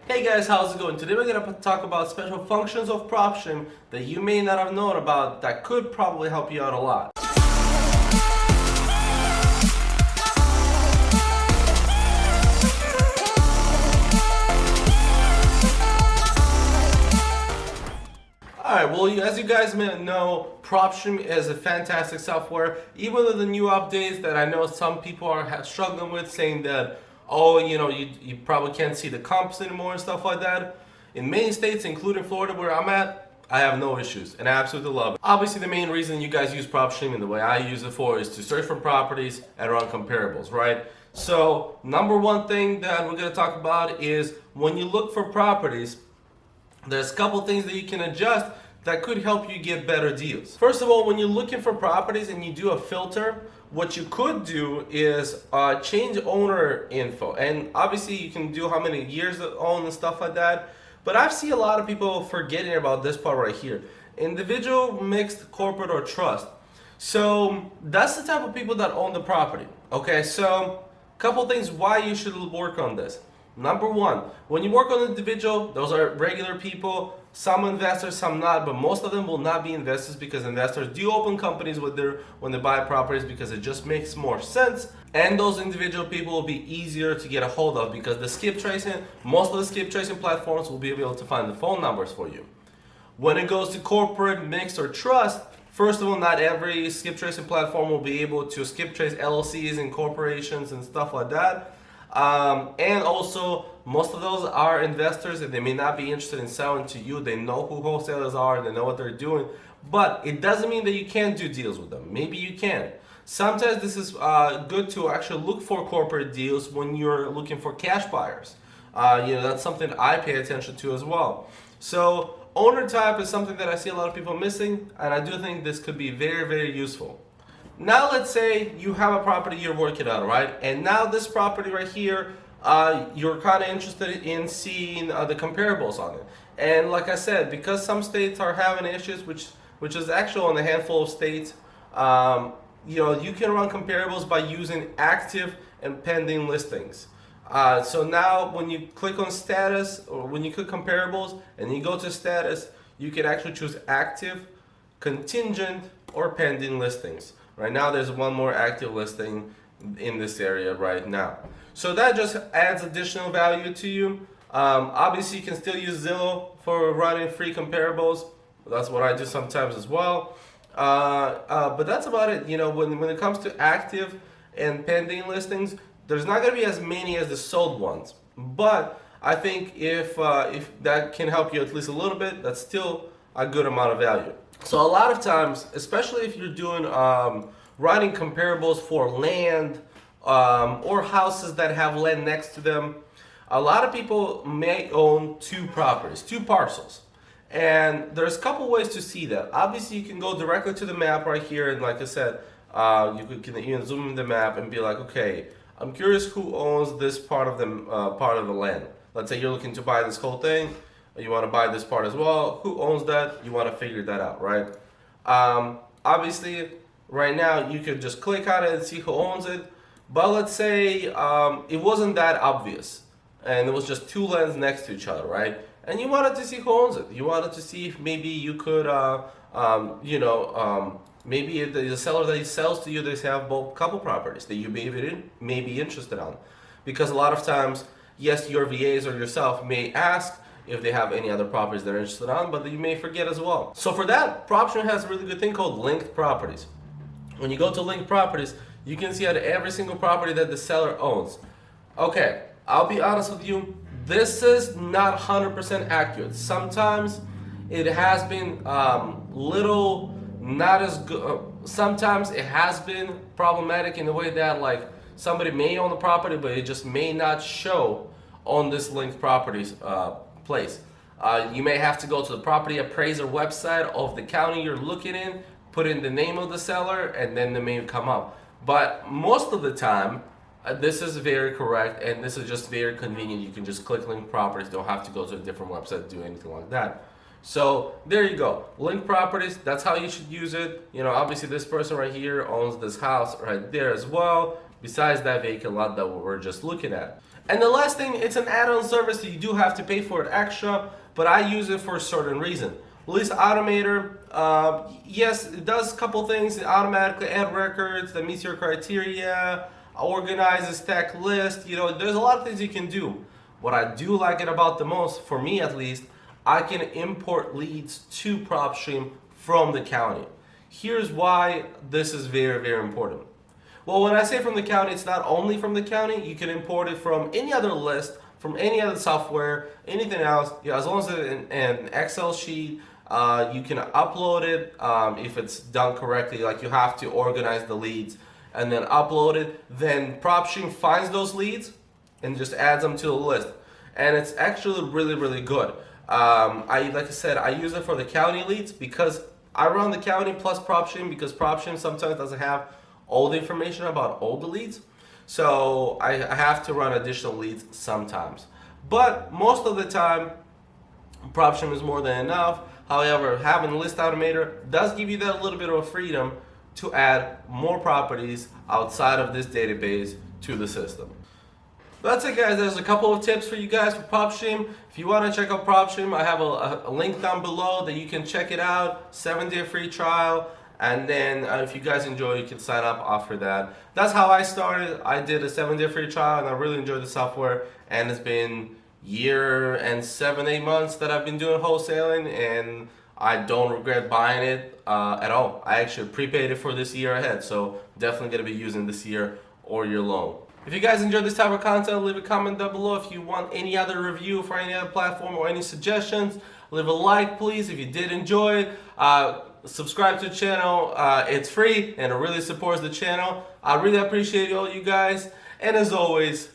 Hey guys, how's it going? Today we're going to talk about special functions of propstream that you may not have known about that could probably help you out a lot. Alright, well, as you guys may know, propstream is a fantastic software. Even with the new updates that I know some people are struggling with, saying that, oh, you probably can't see the comps anymore and stuff like that. In many states, including Florida where I'm at, I have no issues and I absolutely love it. Obviously, the main reason you guys use propstream and the way I use it for is to search for properties and run comparables, right? So, number one thing that we're going to talk about is when you look for properties, there's a couple things that you can adjust that could help you get better deals. First of all, when you're looking for properties and you do a filter, what you could do is change owner info. And obviously you can do how many years they own and stuff like that. But I've seen a lot of people forgetting about this part right here. Individual, mixed, corporate, or trust. So that's the type of people that own the property. Okay, so a couple things why you should work on this. Number one, when you work on individual, those are regular people, some investors, some not, but most of them will not be investors because investors do open companies when they buy properties because it just makes more sense. And those individual people will be easier to get a hold of because the skip tracing, most of the skip tracing platforms will be able to find the phone numbers for you. When it goes to corporate, mixed, or trust, first of all, not every skip tracing platform will be able to skip trace LLCs and corporations and stuff like that. And also, most of those are investors and they may not be interested in selling to you. They know who wholesalers are, they know what they're doing, but it doesn't mean that you can't do deals with them. Maybe you can. Sometimes this is good to actually look for corporate deals when you're looking for cash buyers. That's something I pay attention to as well. So owner type is something that I see a lot of people missing, and I do think this could be very, very useful. Now let's say you have a property you're working on, right? And now this property right here, you're kind of interested in seeing the comparables on it. And like I said, because some states are having issues, which is actually on a handful of states, you can run comparables by using active and pending listings. So now when you click on status, or when you click comparables and you go to status, you can actually choose active, contingent, or pending listings. Right now there's one more active listing in this area right now. So that just adds additional value to you. Obviously you can still use Zillow for running free comparables. That's what I do sometimes as well. But that's about it. When it comes to active and pending listings, there's not going to be as many as the sold ones. But I think if that can help you at least a little bit, that's still a good amount of value. So a lot of times, especially if you're doing writing comparables for land or houses that have land next to them, a lot of people may own two properties, two parcels. And there's a couple ways to see that. Obviously, you can go directly to the map right here, and like I said, you can even zoom in the map and be like, okay, I'm curious who owns this part of the land. Let's say you're looking to buy this whole thing. You want to buy this part as well. Who owns that? You want to figure that out, right? Obviously, right now you could just click on it and see who owns it. But let's say it wasn't that obvious, and it was just two lands next to each other, right? And you wanted to see who owns it. You wanted to see if maybe you could, maybe the seller that sells to you, they have both couple properties that you may be interested on, because a lot of times, yes, your VAs or yourself may ask if they have any other properties they're interested on, but you may forget as well. So for that, propstream has a really good thing called linked properties. When you go to linked properties, you can see out every single property that the seller owns. Okay, I'll be honest with you, this is not 100% accurate. Sometimes it has been not as good. Sometimes it has been problematic in the way that like somebody may own the property, but it just may not show on this linked properties place. You may have to go to the property appraiser website of the county you're looking in, put in the name of the seller, and then the may come up. But most of the time, this is very correct, and this is just very convenient. You can just click link properties, don't have to go to a different website to do anything like that. So there you go, link properties, that's how you should use it. Obviously this person right here owns this house right there as well, besides that vacant lot that we're just looking at. And the last thing, it's an add-on service that you do have to pay for it extra, but I use it for a certain reason. List Automator, yes, it does a couple things. It automatically add records that meets your criteria, organizes stack list. You know, there's a lot of things you can do. What I do like it about the most, for me at least, I can import leads to PropStream from the county. Here's why this is very, very important. Well, when I say from the county, it's not only from the county. You can import it from any other list, from any other software, anything else. Yeah, as long as it's an Excel sheet, you can upload it if it's done correctly. Like you have to organize the leads and then upload it. Then PropStream finds those leads and just adds them to the list. And it's actually really, really good. Like I said, I use it for the county leads because I run the county plus PropStream because PropStream sometimes doesn't have all the information about all the leads. So I have to run additional leads sometimes. But most of the time, PropStream is more than enough. However, having List Automator does give you that little bit of freedom to add more properties outside of this database to the system. That's it, guys. There's a couple of tips for you guys for PropStream. If you want to check out PropStream, I have a link down below that you can check it out. 7-day free trial. And then if you guys enjoy, you can sign up after that. That's how I started. I did a 7-day free trial and I really enjoyed the software. And it's been year and 7-8 months that I've been doing wholesaling, and I don't regret buying it at all. I actually prepaid it for this year ahead, so definitely going to be using this year or year long. If you guys enjoyed this type of content, leave a comment down below. If you want any other review for any other platform or any suggestions, leave a like, please. If you did enjoy, subscribe to the channel. It's free and it really supports the channel. I really appreciate all you guys. And as always,